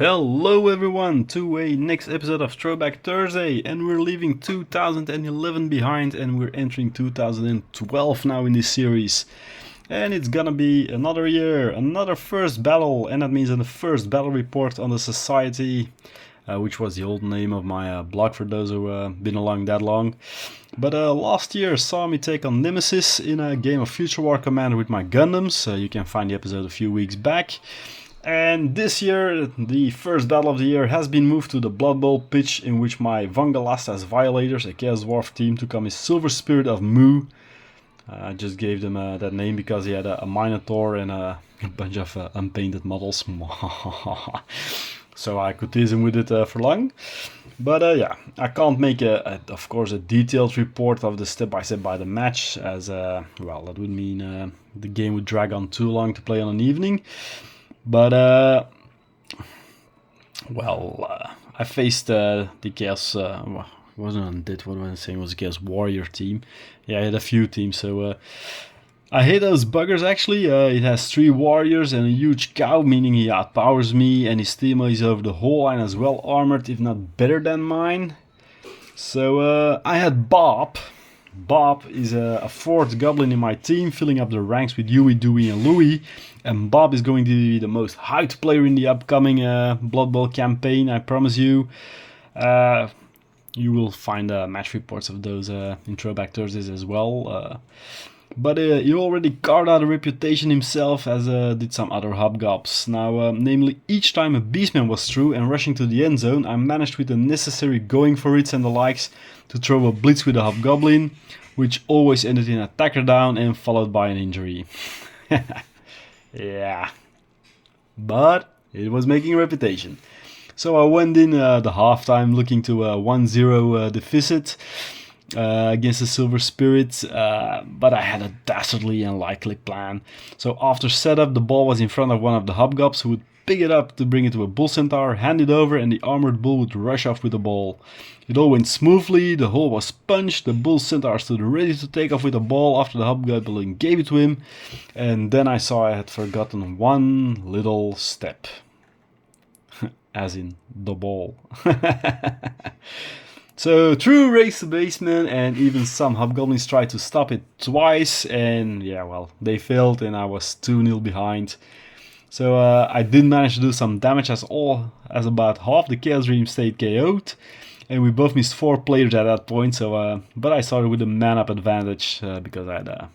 Hello everyone to a next episode of Throwback Thursday, and we're leaving 2011 behind and we're entering 2012 now in this series. And it's gonna be another year, another first battle, and that means the first battle report on the Society, which was the old name of my blog for those who been along that long. But last year saw me take on Nemesis in a game of Future War Commander with my Gundams. You can find the episode a few weeks back. And this year, the first battle of the year has been moved to the Blood Bowl pitch, in which my Vangalastas Violators, a Chaos Dwarf team, took on his Silver Spirit of Mu. I just gave them that name because he had a Minotaur and a bunch of unpainted models. So I could tease him with it for long. But yeah, I can't make, of course, a detailed report of the step-by-step by the match, as, well, that would mean the game would drag on too long to play on an evening. But, I faced the Chaos, it wasn't Undead, what was I saying, it was a Chaos Warrior team. Yeah, I had a few teams, so I hate those buggers actually. It has 3 warriors and a huge cow, meaning he outpowers me, and his team is over the whole line as well armored, if not better than mine. So I had Bob. Bob is a 4th goblin in my team, filling up the ranks with Huey, Dewey and Louie. And Bob is going to be the most hyped player in the upcoming Blood Bowl campaign, I promise you. You will find match reports of those in Throwback Thursdays as well. But he already carved out a reputation himself, as did some other hobgobs. Now, namely, each time a beastman was through and rushing to the end zone, I managed with the necessary going for it and the likes to throw a blitz with a hobgoblin, which always ended in attacker down and followed by an injury. Yeah, but it was making a reputation. So I went in the halftime looking to 1-0 deficit against the Silver Spirit, but I had a dastardly and likely plan. So after setup, the ball was in front of one of the hobgobs, who would pick it up to bring it to a bull centaur, hand it over, and the armored bull would rush off with the ball. It all went smoothly, the hole was punched, the bull centaur stood ready to take off with the ball after the hobgoblin gave it to him, and then I saw I had forgotten one little step. As in the ball. So through race the basement, and even some hobgoblins tried to stop it twice, and yeah, well, they failed and I was 2-0 behind. So I did manage to do some damage as about half the Chaos Dream stayed KO'd, and we both missed 4 players at that point. So, but I started with a man-up advantage because I had a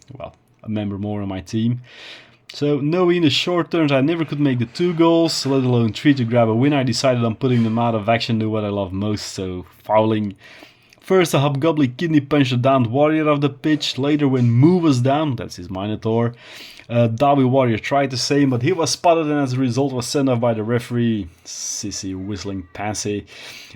member more on my team. So knowing the short turns I never could make the 2 goals, let alone 3 to grab a win, I decided on putting them out of action to what I love most, so fouling. First, a hobgoblin kidney punched the downed warrior of the pitch. Later, when Moo was down, that's his Minotaur, Derby warrior tried the same, but he was spotted and as a result was sent off by the referee. Sissy whistling pansy.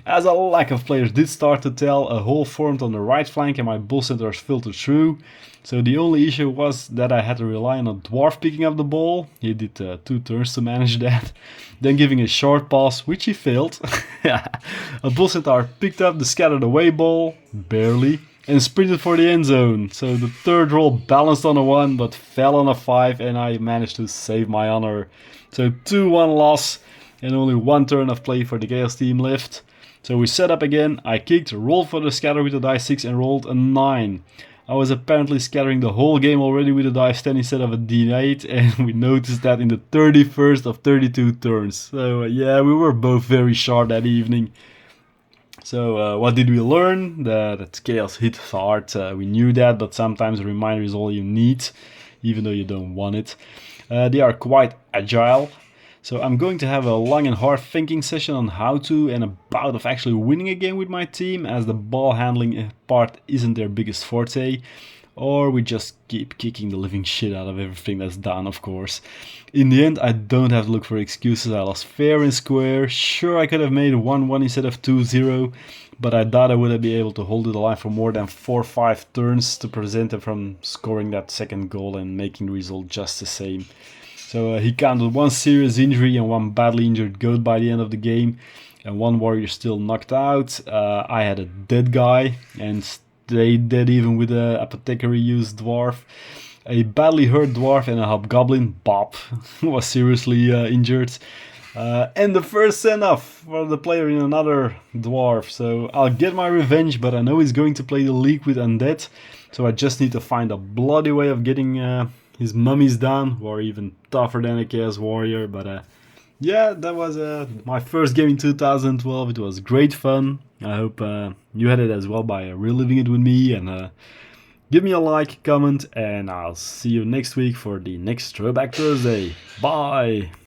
As a lack of players did start to tell, a hole formed on the right flank and my bull centaurs filtered through. So the only issue was that I had to rely on a dwarf picking up the ball. He did 2 turns to manage that. Then giving a short pass, which he failed. A bull centaur picked up the scattered away ball, barely, and sprinted for the end zone. So the third roll balanced on a 1 but fell on a 5, and I managed to save my honor. So 2-1 loss and only 1 turn of play for the Chaos team left. So we set up again. I kicked, rolled for the scatter with a die 6 and rolled a 9. I was apparently scattering the whole game already with a dice 10 instead of a d8, and we noticed that in the 31st of 32 turns. So yeah, we were both very sharp that evening. So what did we learn? That Chaos hit hard. We knew that, but sometimes a reminder is all you need, even though you don't want it. They are quite agile. So I'm going to have a long and hard thinking session on how to and about of actually winning a game with my team, as the ball handling part isn't their biggest forte, or we just keep kicking the living shit out of everything that's done, of course. In the end, I don't have to look for excuses. I lost fair and square. Sure, I could have made 1-1 instead of 2-0, but I doubt I would be able to hold the line for more than 4 or 5 turns to prevent him from scoring that second goal and making the result just the same. So he counted 1 serious injury and 1 badly injured goat by the end of the game, and 1 warrior still knocked out. I had a dead guy, and stayed dead even with a apothecary used dwarf. A badly hurt dwarf and a hobgoblin, Bob, was seriously injured. And the first send-off for the player in another dwarf. So I'll get my revenge, but I know he's going to play the league with undead. So I just need to find a bloody way of getting his mummies down, who are even tougher than a Chaos Warrior. But yeah, that was my first game in 2012. It was great fun. I hope you had it as well by reliving it with me. And give me a like, comment, and I'll see you next week for the next Throwback Thursday. Bye!